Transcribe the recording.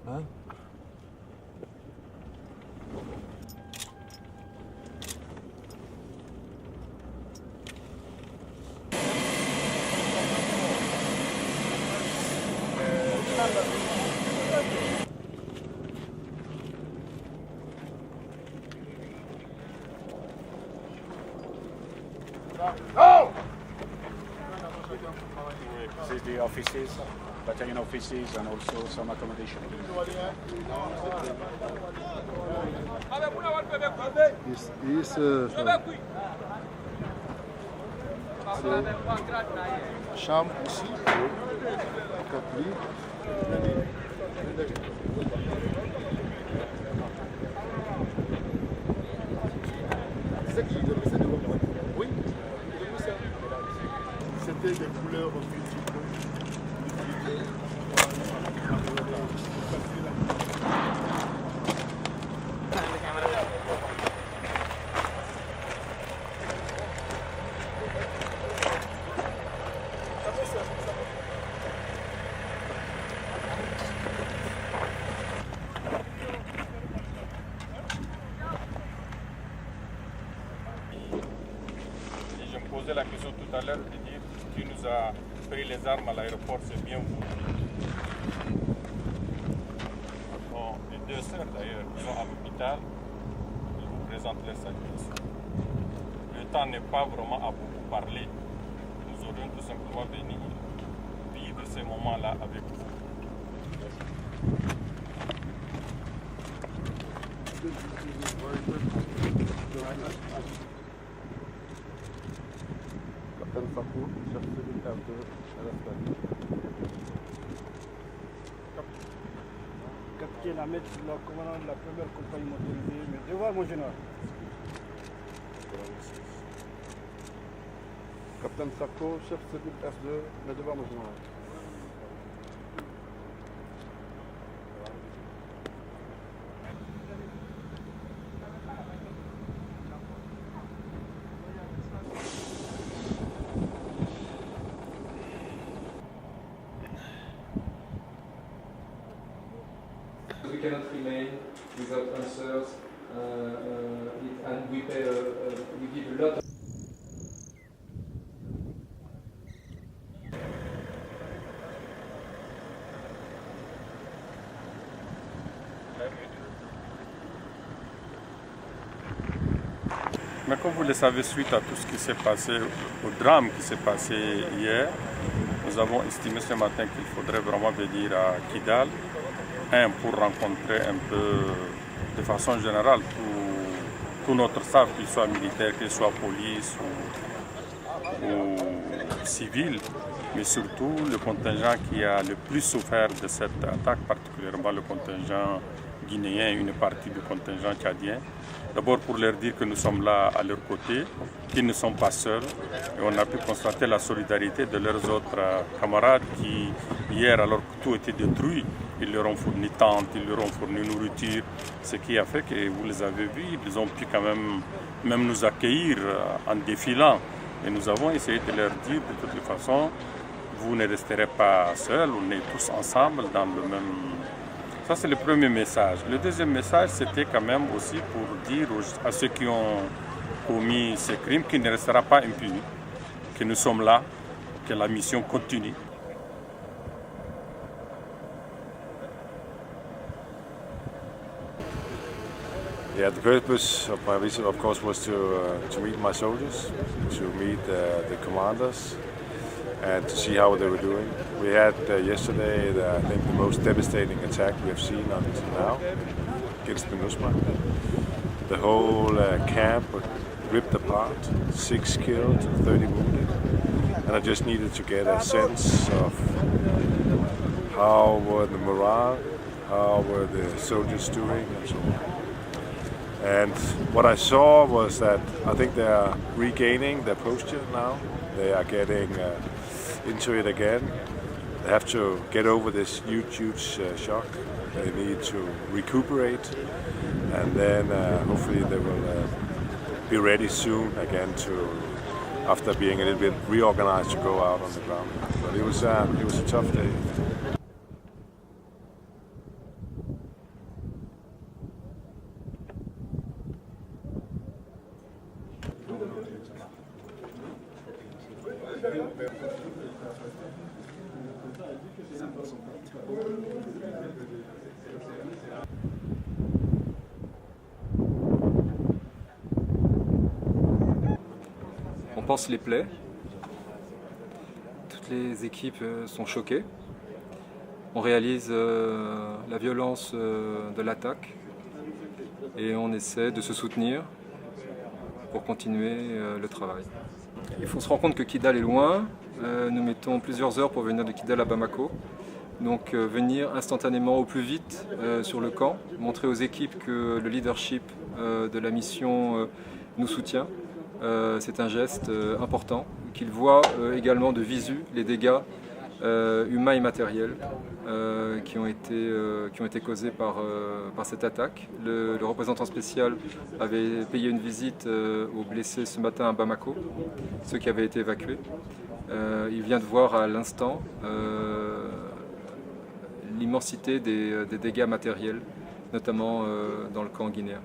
Hein? No! We visit the offices, battalion offices, and also some accommodation. Chambre ici, 4 lits. C'est ça qui donne ça devant moi. Oui, ça. C'était des couleurs multiples. Je me posais la question tout à l'heure de dire qui nous a pris les armes à l'aéroport, c'est bien vous. Bon, les deux sœurs d'ailleurs, ils sont à l'hôpital, ils vous présentent leur situation. Le temps n'est pas vraiment à beaucoup parler. Nous aurions tout simplement venir vivre ces moments-là avec vous. Capitaine Sarko, chef civil F2, RSP. Capitaine Ahmed, le commandant de la première compagnie motorisée, mais devant mon général. Capitaine Sarko, chef civil F2, le devoir mon général. We cannot remain without answers, and we give a lot of Mais comme vous le savez, suite à tout ce qui s'est passé, au drame qui s'est passé hier, nous avons estimé ce matin qu'il faudrait vraiment venir à Kidal, pour rencontrer un peu, de façon générale, tout notre staff, qu'il soit militaire, qu'il soit police ou civil, mais surtout le contingent qui a le plus souffert de cette attaque, particulièrement le contingent guinéen et une partie du contingent tchadien. D'abord pour leur dire que nous sommes là à leur côté, qu'ils ne sont pas seuls. Et on a pu constater la solidarité de leurs autres camarades qui, hier, alors que tout était détruit, ils leur ont fourni tentes, ils leur ont fourni nourriture, ce qui a fait que, vous les avez vus, ils ont pu quand même nous accueillir en défilant. Et nous avons essayé de leur dire de toutes les façons, vous ne resterez pas seuls, on est tous ensemble dans le même... Ça, c'est le premier message. Le deuxième message, c'était quand même aussi pour dire à ceux qui ont commis ces crimes qu'il ne restera pas impuni, que nous sommes là, que la mission continue. Yeah, the purpose of my visit, of course, was to meet my soldiers, to meet the commanders, and to see how they were doing. We had yesterday, I think, the most devastating attack we have seen until now against MINUSMA. The whole camp was ripped apart, 6 killed, 30 wounded, and I just needed to get a sense of how were the morale, how were the soldiers doing, and so on. And what I saw was that I think they are regaining their posture now. They are getting into it again. They have to get over this huge shock. They need to recuperate, and then hopefully they will be ready soon again after being a little bit reorganized to go out on the ground. But it was a tough day. On pense les plaies. Toutes les équipes sont choquées. On réalise la violence de l'attaque et on essaie de se soutenir pour continuer le travail. Il faut se rendre compte que Kidal est loin. Nous mettons plusieurs heures pour venir de Kidal à Bamako. Donc venir instantanément au plus vite sur le camp, montrer aux équipes que le leadership de la mission nous soutient. C'est un geste important, qu'ils voient également de visu les dégâts humains et matériels qui ont été causés par cette attaque. Le représentant spécial avait payé une visite aux blessés ce matin à Bamako, ceux qui avaient été évacués. Il vient de voir à l'instant l'immensité des dégâts matériels, notamment dans le camp guinéen.